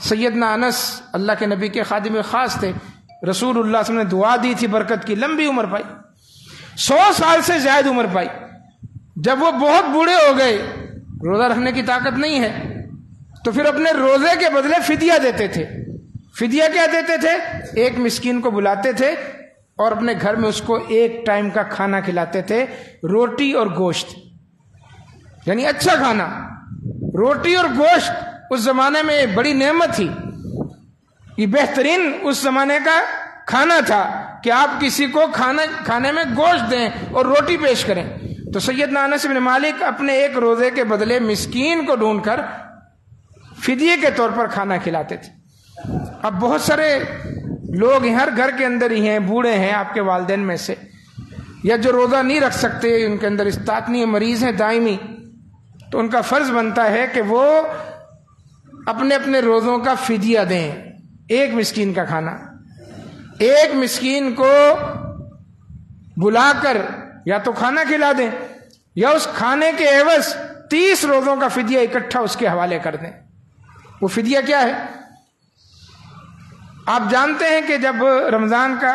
سیدنا انس اللہ کے نبی کے خادم خاص تھے، رسول اللہ صلی اللہ علیہ وسلم نے دعا دی تھی برکت کی، لمبی عمر پائی، 100 سال سے زائد عمر پائی۔ جب وہ بہت بوڑھے ہو گئے، روزہ رکھنے کی طاقت نہیں ہے، تو پھر اپنے روزے کے بدلے فدیہ دیتے تھے۔ فدیہ کیا دیتے تھے؟ ایک مسکین کو بلاتے تھے اور اپنے گھر میں اس کو ایک ٹائم کا کھانا کھلاتے تھے، روٹی اور گوشت، یعنی اچھا کھانا۔ روٹی اور گوشت اس زمانے میں بڑی نعمت تھی، یہ بہترین اس زمانے کا کھانا تھا کہ آپ کسی کو کھانے میں گوشت دیں اور روٹی پیش کریں۔ تو سیدنا انس بن مالک اپنے ایک روزے کے بدلے مسکین کو ڈھونڈ کر فدیے کے طور پر کھانا کھلاتے تھے۔ اب بہت سارے لوگ ہر گھر کے اندر ہی ہیں، بوڑھے ہیں آپ کے والدین میں سے، یا جو روزہ نہیں رکھ سکتے، ان کے اندر استطاعت نہیں ہے، مریض ہیں دائمی، تو ان کا فرض بنتا ہے کہ وہ اپنے اپنے روزوں کا فدیہ دیں، ایک مسکین کا کھانا۔ ایک مسکین کو بلا کر یا تو کھانا کھلا دیں، یا اس کھانے کے عوض 30 روزوں کا فدیہ اکٹھا اس کے حوالے کر دیں۔ وہ فدیہ کیا ہے؟ آپ جانتے ہیں کہ جب رمضان کا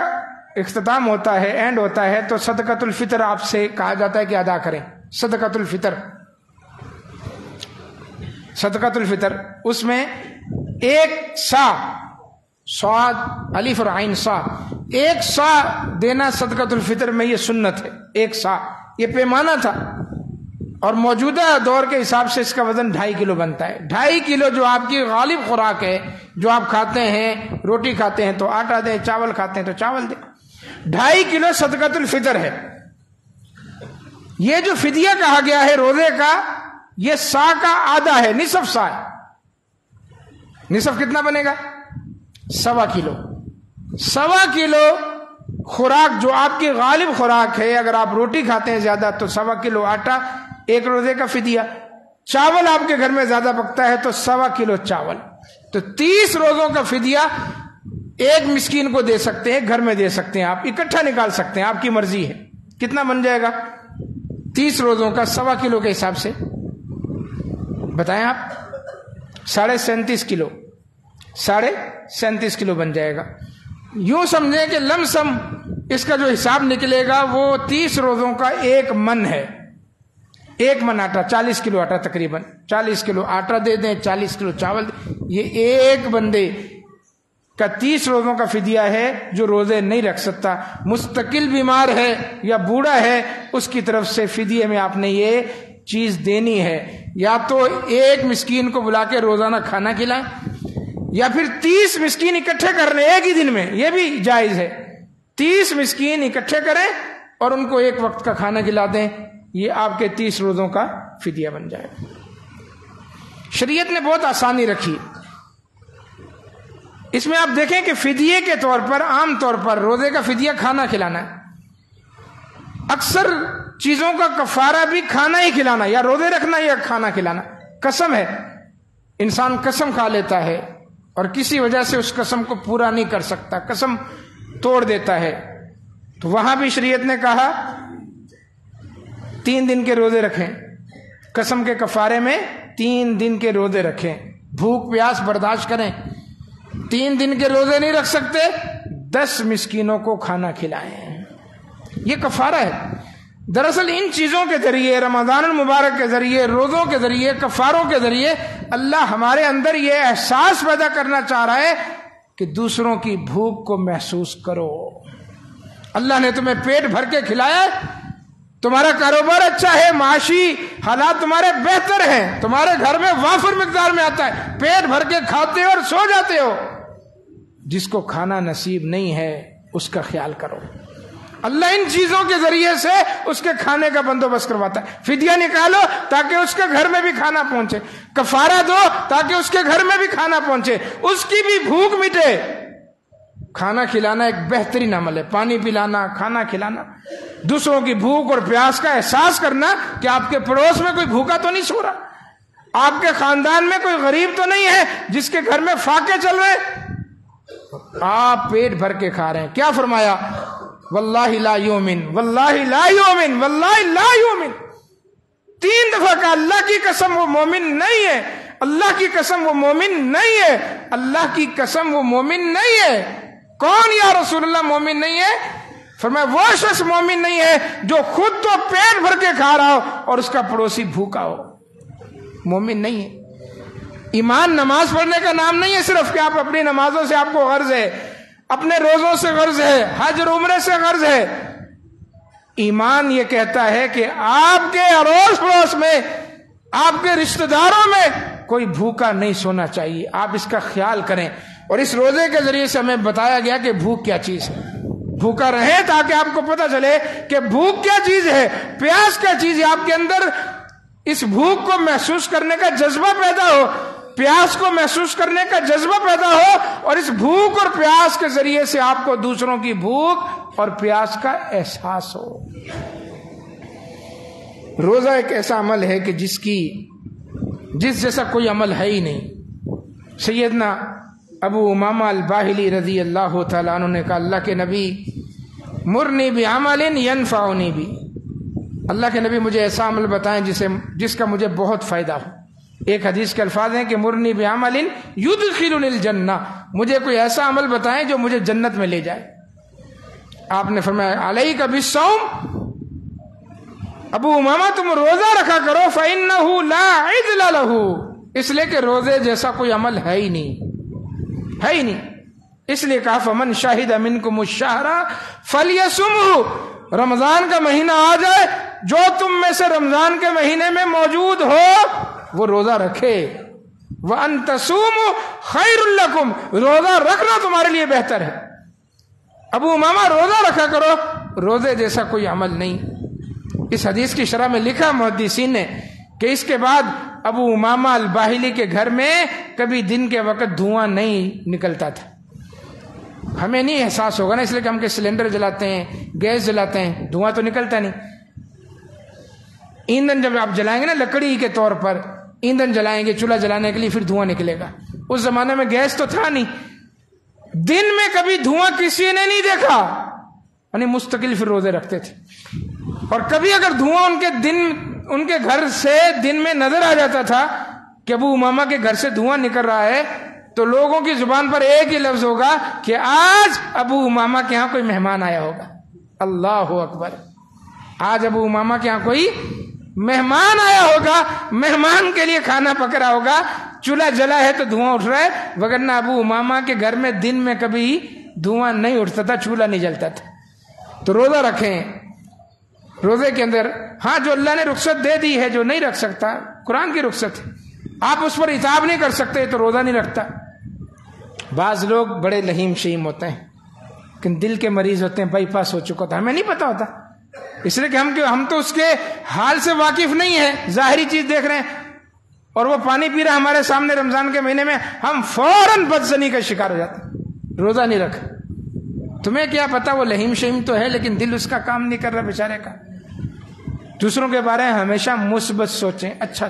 اختتام ہوتا ہے، اینڈ ہوتا ہے، تو صدقۃ الفطر آپ سے کہا جاتا ہے کہ ادا کریں۔ صدقۃ الفطر، صدقۃ الفطر، اس میں ایک سا، صاد الف اور عین سا، ایک سا دینا صدقۃ الفطر میں، یہ سنت ہے۔ ایک سا یہ پیمانہ تھا، اور موجودہ دور کے حساب سے اس کا وزن 2.5 کلو بنتا ہے۔ 2.5 کلو جو آپ کی غالب خوراک ہے، جو آپ کھاتے ہیں، روٹی کھاتے ہیں تو آٹا دیں، چاول کھاتے ہیں تو چاول دیں، 2.5 کلو صدقۃ الفطر ہے۔ یہ جو فدیہ کہا گیا ہے روزے کا، یہ سا کا آدھا ہے، نصف سا ہے۔ نصف کتنا بنے گا؟ 1.25 کلو۔ 1.25 کلو خوراک جو آپ کی غالب خوراک ہے، اگر آپ روٹی کھاتے ہیں زیادہ تو 1.25 کلو آٹا، ایک روزے کا فدیہ۔ چاول آپ کے گھر میں زیادہ پکتا ہے تو 1.25 کلو چاول، تو 30 روزوں کا فدیہ ایک مسکین کو دے سکتے ہیں، گھر میں دے سکتے ہیں، آپ اکٹھا نکال سکتے ہیں، آپ کی مرضی ہے۔ کتنا بن جائے گا؟ 30 روزوں کا 1.25 کلو کے حساب سے بتائیں آپ، 37.5 کلو، 37.5 کلو بن جائے گا۔ یوں سمجھیں کہ لم سم اس کا جو حساب نکلے گا وہ 30 روزوں کا 1 من ہے، 1 من آٹا، 40 کلو آٹا تقریباً، 40 کلو آٹا دے دیں، 40 کلو چاول دیں، یہ ایک بندے کا 30 روزوں کا فدیہ ہے جو روزے نہیں رکھ سکتا، مستقل بیمار ہے یا بوڑھا ہے، اس کی طرف سے فدیے میں آپ نے یہ چیز دینی ہے، یا تو ایک مسکین کو بلا کے روزانہ کھانا کھلائیں، یا پھر 30 مسکین اکٹھے کر لیں ایک ہی دن میں، یہ بھی جائز ہے۔ 30 مسکین اکٹھے کریں اور ان کو ایک وقت کا کھانا کھلا دیں، یہ آپ کے 30 روزوں کا فدیہ بن جائے۔ شریعت نے بہت آسانی رکھی. اس میں آپ دیکھیں کہ فدیے کے طور پر عام طور پر روزے کا فدیہ کھانا کھلانا ہے. اکثر چیزوں کا کفارہ بھی کھانا ہی کھلانا، یا روزے رکھنا یا کھانا کھلانا. قسم ہے، انسان قسم کھا لیتا ہے اور کسی وجہ سے اس قسم کو پورا نہیں کر سکتا، قسم توڑ دیتا ہے، تو وہاں بھی شریعت نے کہا 3 دن کے روزے رکھیں. قسم کے کفارے میں 3 دن کے روزے رکھیں، بھوک پیاس برداشت کریں. 3 دن کے روزے نہیں رکھ سکتے، 10 مسکینوں کو کھانا کھلائیں. یہ کفارہ ہے. دراصل ان چیزوں کے ذریعے، رمضان المبارک کے ذریعے، روزوں کے ذریعے، کفاروں کے ذریعے اللہ ہمارے اندر یہ احساس پیدا کرنا چاہ رہا ہے کہ دوسروں کی بھوک کو محسوس کرو. اللہ نے تمہیں پیٹ بھر کے کھلایا ہے، تمہارا کاروبار اچھا ہے، معاشی حالات تمہارے بہتر ہیں، تمہارے گھر میں وافر مقدار میں آتا ہے، پیٹ بھر کے کھاتے ہو اور سو جاتے ہو. جس کو کھانا نصیب نہیں ہے اس کا خیال کرو. اللہ ان چیزوں کے ذریعے سے اس کے کھانے کا بندوبست کرواتا ہے. فدیہ نکالو تاکہ اس کے گھر میں بھی کھانا پہنچے، کفارہ دو تاکہ اس کے گھر میں بھی کھانا پہنچے، اس کی بھی بھوک مٹے. کھانا کھلانا ایک بہترین عمل ہے. پانی پلانا، کھانا کھلانا، دوسروں کی بھوک اور پیاس کا احساس کرنا کہ آپ کے پڑوس میں کوئی بھوکا تو نہیں سو رہا، آپ کے خاندان میں کوئی غریب تو نہیں ہے جس کے گھر میں فاقے چل رہے، آپ پیٹ بھر کے کھا رہے ہیں. کیا فرمایا؟ واللہ لا یؤمن، واللہ لا یؤمن، واللہ لا یؤمن. 3 دفعہ کہا اللہ کی قسم وہ مومن نہیں ہے، اللہ کی قسم وہ مومن نہیں ہے، اللہ کی قسم وہ مومن نہیں ہے. کون یا رسول اللہ مومن نہیں ہے؟ فرمایا وہ شخص مومن نہیں ہے جو خود تو پیٹ بھر کے کھا رہا ہو اور اس کا پڑوسی بھوکا ہو. مومن نہیں ہے. ایمان نماز پڑھنے کا نام نہیں ہے صرف کہ آپ اپنی نمازوں سے آپ کو غرض ہے، اپنے روزوں سے غرض ہے، حج اور عمرے سے غرض ہے. ایمان یہ کہتا ہے کہ آپ کے اڑوس پڑوس میں، آپ کے رشتہ داروں میں کوئی بھوکا نہیں سونا چاہیے. آپ اس کا خیال کریں. اور اس روزے کے ذریعے سے ہمیں بتایا گیا کہ بھوک کیا چیز ہے. بھوکا رہیں تاکہ آپ کو پتہ چلے کہ بھوک کیا چیز ہے، پیاس کیا چیز ہے. آپ کے اندر اس بھوک کو محسوس کرنے کا جذبہ پیدا ہو، پیاس کو محسوس کرنے کا جذبہ پیدا ہو، اور اس بھوک اور پیاس کے ذریعے سے آپ کو دوسروں کی بھوک اور پیاس کا احساس ہو. روزہ ایک ایسا عمل ہے کہ جس جیسا کوئی عمل ہے ہی نہیں. سیدنا ابو امامہ الباہلی رضی اللہ تعالیٰ عنہ نے کہا اللہ کے نبی مرنی بعمل ینفعنی بھی، اللہ کے نبی مجھے ایسا عمل بتائیں جس کا مجھے بہت فائدہ ہو. ایک حدیث کے الفاظ ہیں کہ مرنی بعمل یدخلنی الجنہ، مجھے کوئی ایسا عمل بتائیں جو مجھے جنت میں لے جائے. آپ نے فرمایا علیک بالصوم، ابو امامہ تم روزہ رکھا کرو، فإنہ لا عدل لہ، اس لیے کہ روزے جیسا کوئی عمل ہے ہی نہیں. اس لیے کہا فمن شہد منکم الشہر فلیصمہ، رمضان کا مہینہ آ جائے، جو تم میں سے رمضان کے مہینے میں موجود ہو وہ روزہ رکھے. وَأَن تَصُومُوا خَيْرٌ لَكُمْ، روزہ رکھنا تمہارے لیے بہتر ہے. ابو امامہ روزہ رکھا کرو، روزے جیسا کوئی عمل نہیں. اس حدیث کی شرح میں لکھا محدثین نے کہ اس کے بعد ابو امامہ الباہلی کے گھر میں کبھی دن کے وقت دھواں نہیں نکلتا تھا. ہمیں نہیں احساس ہوگا نا، اس لیے کہ ہم کے سلنڈر جلاتے ہیں، گیس جلاتے ہیں، دھواں تو نکلتا نہیں. ایندھن جب آپ جلائیں گے نا، لکڑی کے طور پر ایندھن جلائیں گے چولہا جلانے کے لیے، پھر دھواں نکلے گا. اس زمانے میں گیس تو تھا نہیں، دن میں کبھی دھواں کسی نے نہیں دیکھا، یعنی مستقل پھر روزے رکھتے تھے. اور کبھی اگر دھواں ان کے گھر سے دن میں نظر آ جاتا تھا کہ ابو امامہ کے گھر سے دھواں نکل رہا ہے، تو لوگوں کی زبان پر ایک ہی لفظ ہوگا کہ آج ابو امامہ کے ہاں کوئی مہمان آیا ہوگا. اللہ اکبر، آج ابو امامہ کے ہاں کوئی مہمان آیا ہوگا، مہمان کے لیے کھانا پک رہا ہوگا، چولہا جلا ہے تو دھواں اٹھ رہا ہے. وگرنہ ابو امامہ کے گھر میں دن میں کبھی دھواں نہیں اٹھتا تھا، چولہا نہیں جلتا تھا. تو روزہ رکھیں. روزے کے اندر ہاں جو اللہ نے رخصت دے دی ہے، جو نہیں رکھ سکتا قرآن کی رخصت ہے، آپ اس پر اتاب نہیں کر سکتے تو روزہ نہیں رکھتا. بعض لوگ بڑے لہیم شہیم ہوتے ہیں لیکن دل کے مریض ہوتے ہیں، بائی پاس ہو چکا تھا، ہمیں نہیں پتا ہوتا، اس لیے کہ ہم تو اس کے حال سے واقف نہیں ہیں، ظاہری چیز دیکھ رہے ہیں. اور وہ پانی پی رہا ہمارے سامنے رمضان کے مہینے میں، ہم فوراً بدزنی کا شکار ہو جاتے ہیں، روزہ نہیں رکھا۔ تمہیں کیا پتا وہ لہیم شہیم تو ہے لیکن دل اس کا کام نہیں کر رہا بیچارے کا۔ دوسروں کے بارے میں ہمیشہ مثبت سوچیں، اچھا۔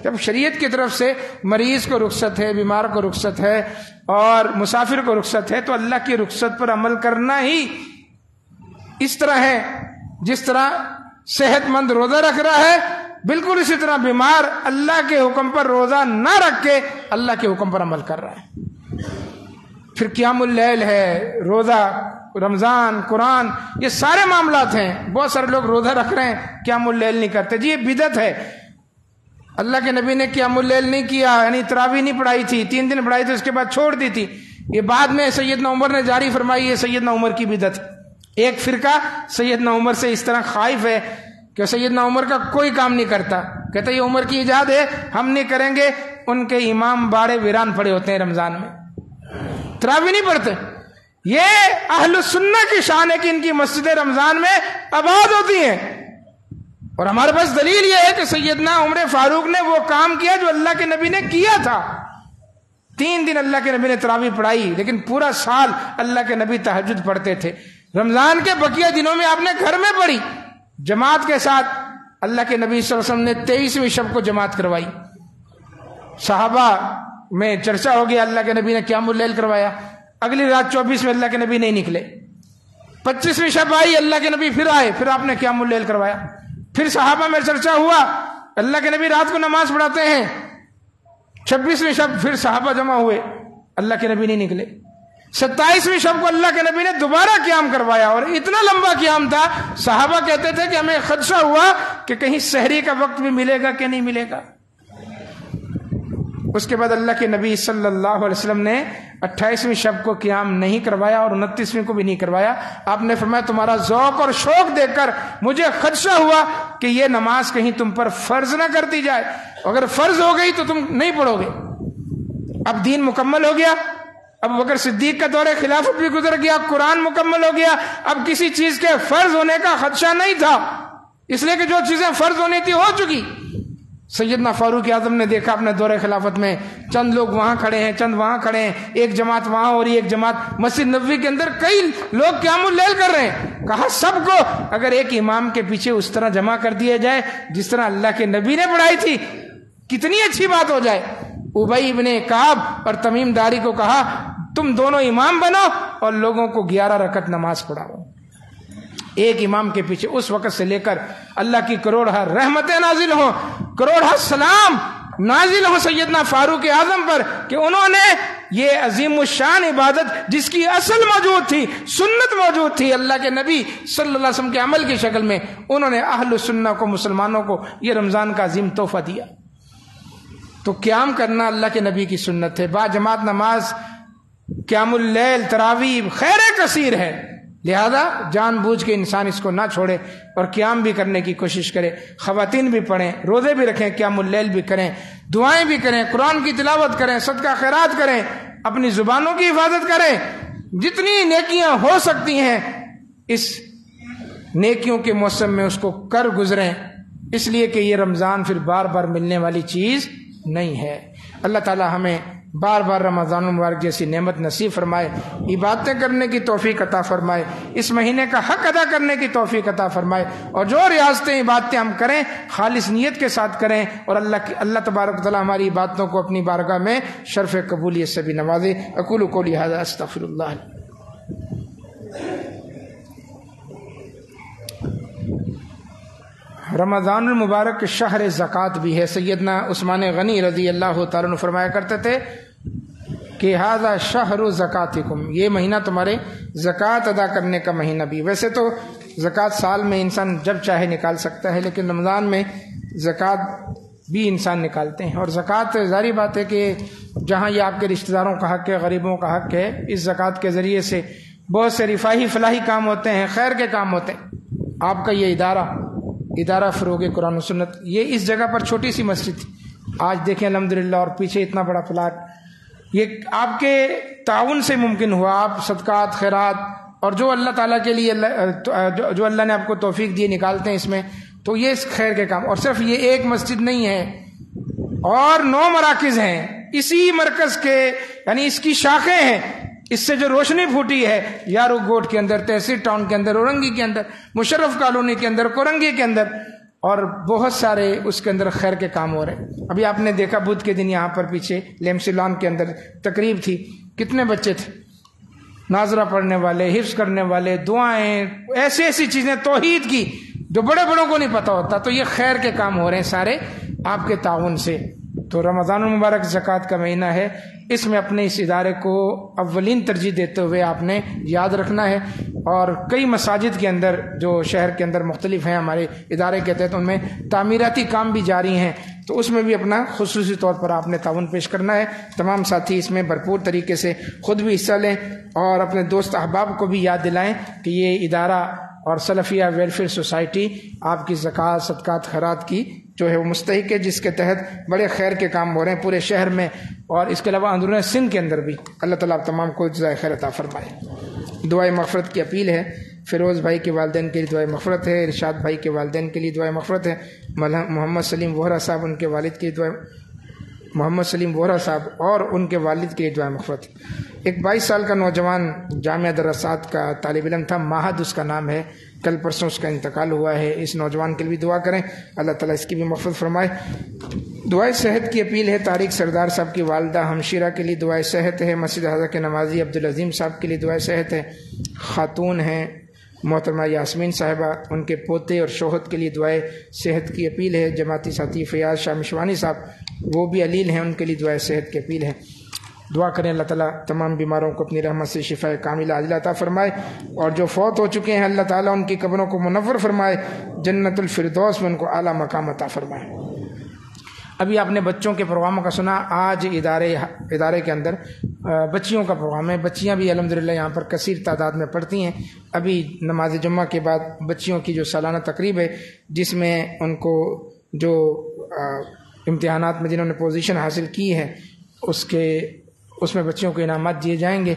جب شریعت کی طرف سے مریض کو رخصت ہے، بیمار کو رخصت ہے اور مسافر کو رخصت ہے، تو اللہ کی رخصت پر عمل کرنا ہی اس طرح ہے جس طرح صحت مند روزہ رکھ رہا ہے، بالکل اسی طرح بیمار اللہ کے حکم پر روزہ نہ رکھ کے اللہ کے حکم پر عمل کر رہا ہے۔ پھر قیام اللیل ہے، روزہ، رمضان، قرآن، یہ سارے معاملات ہیں۔ بہت سارے لوگ روزہ رکھ رہے ہیں، قیام اللیل نہیں کرتے، جی یہ بدعت ہے۔ اللہ کے نبی نے قیام اللیل نہیں کیا، یعنی تراویح نہیں پڑھائی تھی، 3 دن پڑھائی تھی اس کے بعد چھوڑ دی تھی، یہ بعد میں سیدنا عمر نے جاری فرمائی، یہ سیدنا عمر کی بدعت۔ ایک فرقہ سیدنا عمر سے اس طرح خائف ہے کہ سیدنا عمر کا کوئی کام نہیں کرتا، کہتا یہ عمر کی ایجاد ہے، ہم نہیں کریں گے۔ ان کے امام باڑے ویران پڑے ہوتے ہیں رمضان میں، تراویح نہیں پڑھتے۔ یہ اہل السنہ کی شان ہے کہ ان کی مسجدیں رمضان میں آباد ہوتی ہیں، اور ہمارے پاس دلیل یہ ہے کہ سیدنا عمر فاروق نے وہ کام کیا جو اللہ کے نبی نے کیا تھا۔ 3 دن اللہ کے نبی نے تراویح پڑھائی، لیکن پورا سال اللہ کے نبی تہجد پڑھتے تھے۔ رمضان کے بقیہ دنوں میں آپ نے گھر میں پڑھی جماعت کے ساتھ۔ اللہ کے نبی صلی اللہ علیہ وسلم نے 23ویں شب کو جماعت کروائی، صحابہ میں چرچا ہو گیا، اللہ کے نبی نے قیام اللیل کروایا۔ اگلی رات 24 میں اللہ کے نبی نہیں نکلے، 25ویں شب آئی، اللہ کے نبی پھر آئے، پھر آپ نے قیام اللیل کروایا۔ پھر صحابہ میں چرچا ہوا، اللہ کے نبی رات کو نماز پڑھاتے ہیں، 26ویں شب پھر صحابہ جمع ہوئے، اللہ کے نبی نہیں نکلے۔ 27ویں شب کو اللہ کے نبی نے دوبارہ قیام کروایا، اور اتنا لمبا قیام تھا صحابہ کہتے تھے کہ ہمیں خدشہ ہوا کہ کہیں سحری کا وقت بھی ملے گا کہ نہیں ملے گا۔ اس کے بعد اللہ کے نبی صلی اللہ علیہ وسلم نے 28ویں شب کو قیام نہیں کروایا اور 29ویں کو بھی نہیں کروایا۔ آپ نے فرمایا تمہارا ذوق اور شوق دیکھ کر مجھے خدشہ ہوا کہ یہ نماز کہیں تم پر فرض نہ کر دی جائے، اگر فرض ہو گئی تو تم نہیں پڑھو گے۔ اب دین مکمل ہو گیا، اب بکر صدیق کا دور خلافت بھی گزر گیا، قرآن مکمل ہو گیا، اب کسی چیز کے فرض ہونے کا خدشہ نہیں تھا، اس لیے کہ جو چیزیں فرض ہونی تھی ہو چکی۔ سیدنا فاروق اعظم نے دیکھا اپنے دور خلافت میں چند لوگ وہاں کھڑے ہیں، چند وہاں کھڑے ہیں، ایک جماعت وہاں ہو رہی ہے، ایک جماعت مسجد نبوی کے اندر کئی لوگ قیام اللیل کر رہے ہیں۔ کہا سب کو اگر ایک امام کے پیچھے اس طرح جمع کر دیا جائے جس طرح اللہ کے نبی نے پڑھائی تھی، کتنی اچھی بات ہو جائے۔ ابی ابن کعب اور تمیم داری کو کہا تم دونوں امام بنو اور لوگوں کو 11 رکعت نماز پڑھاؤ، ایک امام کے پیچھے۔ اس وقت سے لے کر اللہ کی کروڑہ رحمتیں نازل ہوں، کروڑہ سلام نازل ہوں سیدنا فاروق اعظم پر کہ انہوں نے یہ عظیم الشان عبادت جس کی اصل موجود تھی، سنت موجود تھی اللہ کے نبی صلی اللہ علیہ وسلم کے عمل کی شکل میں، انہوں نے اہل السنہ کو، مسلمانوں کو یہ رمضان کا عظیم تحفہ دیا۔ تو قیام کرنا اللہ کے نبی کی سنت ہے، با جماعت نماز، قیام اللیل، تراویح خیر کثیر ہے، لہذا جان بوجھ کے انسان اس کو نہ چھوڑے اور قیام بھی کرنے کی کوشش کرے۔ خواتین بھی پڑھیں، روزے بھی رکھیں، قیام اللیل بھی کریں، دعائیں بھی کریں، قرآن کی تلاوت کریں، صدقہ خیرات کریں، اپنی زبانوں کی حفاظت کریں، جتنی نیکیاں ہو سکتی ہیں اس نیکیوں کے موسم میں اس کو کر گزریں، اس لیے کہ یہ رمضان پھر بار بار ملنے والی چیز نہیں ہے۔ اللہ تعالی ہمیں بار بار رمضان المبارک جیسی نعمت نصیب فرمائے، عبادتیں کرنے کی توفیق عطا فرمائے، اس مہینے کا حق ادا کرنے کی توفیق عطا فرمائے، اور جو ریاضتیں عبادتیں ہم کریں خالص نیت کے ساتھ کریں، اور اللہ تبارک و تعالی ہماری عبادتوں کو اپنی بارگاہ میں شرف قبولیت سے بھی نوازے۔ اقول قولی ھذا استغفر اللہ۔ رمضان المبارک شہر زکوٰۃ بھی ہے۔ سیدنا عثمان غنی رضی اللہ تعالیٰ عنہ فرمایا کرتے تھے کہ ھذا شہر زکاتکم، یہ مہینہ تمہارے زکوٰۃ ادا کرنے کا مہینہ بھی۔ ویسے تو زکوٰۃ سال میں انسان جب چاہے نکال سکتا ہے، لیکن رمضان میں زکوٰۃ بھی انسان نکالتے ہیں، اور زکوٰۃ ظاہری بات ہے کہ جہاں یہ آپ کے رشتہ داروں کا حق ہے، غریبوں کا حق ہے، اس زکوٰۃ کے ذریعے سے بہت سے رفاہی فلاحی کام ہوتے ہیں، خیر کے کام ہوتے ہیں۔ آپ کا یہ ادارہ فروغ قرآن و سنت، یہ اس جگہ پر چھوٹی سی مسجد تھی، آج دیکھیں الحمدللہ، اور پیچھے اتنا بڑا پلاٹ، یہ آپ کے تعاون سے ممکن ہوا۔ آپ صدقات خیرات اور جو اللہ تعالیٰ کے لیے جو اللہ نے آپ کو توفیق دی نکالتے ہیں اس میں، تو یہ خیر کے کام۔ اور صرف یہ ایک مسجد نہیں ہے، اور 9 مراکز ہیں اسی مرکز کے، یعنی اس کی شاخیں ہیں، اس سے جو روشنی پھوٹی ہے یارو گوٹ کے اندر، تحصیل ٹاؤن کے اندر، اورنگی کے اندر، مشرف کالونی کے اندر، کورنگی کے اندر، اور بہت سارے اس کے اندر خیر کے کام ہو رہے ہیں۔ ابھی آپ نے دیکھا بدھ کے دن یہاں پر پیچھے لیمسلان کے اندر تقریب تھی، کتنے بچے تھے، ناظرہ پڑھنے والے، حفظ کرنے والے، دعائیں، ایسی چیزیں توحید کی جو بڑے بڑوں کو نہیں پتہ ہوتا۔ تو یہ خیر کے کام ہو رہے ہیں سارے آپ کے تعاون سے۔ تو رمضان المبارک زکوٰۃ کا مہینہ ہے، اس میں اپنے اس ادارے کو اولین ترجیح دیتے ہوئے آپ نے یاد رکھنا ہے، اور کئی مساجد کے اندر جو شہر کے اندر مختلف ہیں ہمارے ادارے کے تحت، ان میں تعمیراتی کام بھی جاری ہیں، تو اس میں بھی اپنا خصوصی طور پر آپ نے تعاون پیش کرنا ہے۔ تمام ساتھی اس میں بھرپور طریقے سے خود بھی حصہ لیں اور اپنے دوست احباب کو بھی یاد دلائیں کہ یہ ادارہ اور سلفیہ ویلفیئر سوسائٹی آپ کی زکوٰۃ، صدقات، خیرات کی جو ہے وہ مستحق ہے، جس کے تحت بڑے خیر کے کام ہو رہے ہیں پورے شہر میں اور اس کے علاوہ اندرون سندھ کے اندر بھی۔ اللہ تعالیٰ آپ تمام کو جزائے خیر عطا فرمائے۔ دعائے مغفرت کی اپیل ہے۔ فیروز بھائی کے والدین کے لیے دعائے مغفرت ہے، ارشاد بھائی کے والدین کے لیے دعائے مغفرت ہے، محمد سلیم وہرا صاحب ان کے والد کے لیے دعائے، محمد سلیم وہرا صاحب اور ان کے والد کے لیے دعائے مغفرت۔ ایک 22 سال کا نوجوان جامعہ دراسات کا طالب علم تھا، ماہد اس کا نام ہے، کل پرسوں اس کا انتقال ہوا ہے۔ اس نوجوان کے لیے بھی دعا کریں، اللہ تعالیٰ اس کی بھی مغفرت فرمائے۔ دعائے صحت کی اپیل ہے، طارق سردار صاحب کی والدہ ہمشیرہ کے لیے دعائے صحت ہے، مسجد حضرہ کے نمازی عبدالعظیم صاحب کے لیے دعائے صحت ہے، خاتون ہیں محترمہ یاسمین صاحبہ، ان کے پوتے اور شوہر کے لیے دعائے صحت کی اپیل ہے، جماعتی ساتھی فیاض شاہ مشوانی صاحب وہ بھی علیل ہیں، ان کے لیے دعائے صحت کی اپیل ہے۔ دعا کریں اللہ تعالیٰ تمام بیماروں کو اپنی رحمت سے شفا کاملہ عاجلہ عطا فرمائے، اور جو فوت ہو چکے ہیں اللہ تعالیٰ ان کی قبروں کو منور فرمائے، جنت الفردوس میں ان کو اعلیٰ مقام عطا فرمائے۔ ابھی آپ نے بچوں کے پروگراموں کا سنا، آج ادارے کے اندر بچیوں کا پروگرام ہے، بچیاں بھی الحمدللہ یہاں پر کثیر تعداد میں پڑھتی ہیں۔ ابھی نماز جمعہ کے بعد بچیوں کی جو سالانہ تقریب ہے جس میں ان کو جو امتحانات میں جنہوں نے پوزیشن حاصل کی ہے اس میں بچیوں کو انعامات دیے جائیں گے،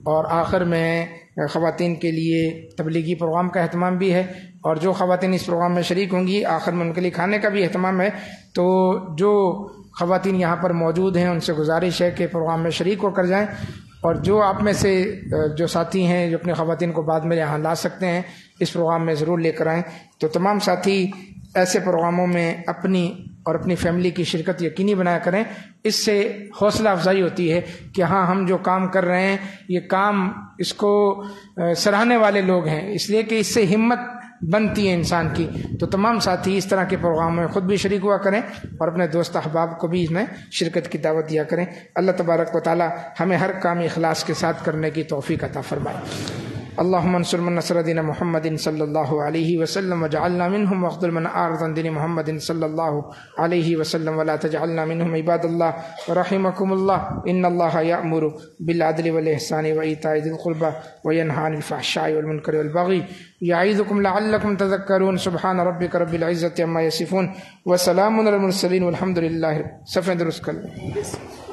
اور آخر میں خواتین کے لیے تبلیغی پروگرام کا اہتمام بھی ہے، اور جو خواتین اس پروگرام میں شریک ہوں گی آخر میں ان کے لیے کھانے کا بھی اہتمام ہے۔ تو جو خواتین یہاں پر موجود ہیں ان سے گزارش ہے کہ پروگرام میں شریک ہو کر جائیں، اور جو آپ میں سے جو ساتھی ہیں جو اپنے خواتین کو بعد میں یہاں لا سکتے ہیں اس پروگرام میں ضرور لے کر آئیں۔ تو تمام ساتھی ایسے پروگراموں میں اپنی فیملی کی شرکت یقینی بنایا کریں، اس سے حوصلہ افزائی ہوتی ہے کہ ہاں ہم جو کام کر رہے ہیں یہ کام اس کو سراہنے والے لوگ ہیں، اس لیے کہ اس سے ہمت بنتی ہے انسان کی۔ تو تمام ساتھی اس طرح کے پروگرام میں خود بھی شریک ہوا کریں اور اپنے دوست احباب کو بھی اس میں شرکت کی دعوت دیا کریں۔ اللہ تبارک و تعالی ہمیں ہر کام اخلاص کے ساتھ کرنے کی توفیق عطا فرمائے۔ اللهم انصر من نصر دين محمد صلى الله عليه وسلم وجعلنا منهم، واخذل من أعرض عن دين محمد صلى الله عليه وسلم ولا تجعلنا منهم۔ عباد الله رحمكم الله، إن الله يأمر بالعدل والإحسان وإيتاء ذي القربى وينهى عن الفحشاء والمنكر والبغي يعظكم لعلكم تذكرون۔ سبحان ربك رب العزة عما يصفون وسلام على المرسلين والحمد لله۔ صفحہ درست کر لیں۔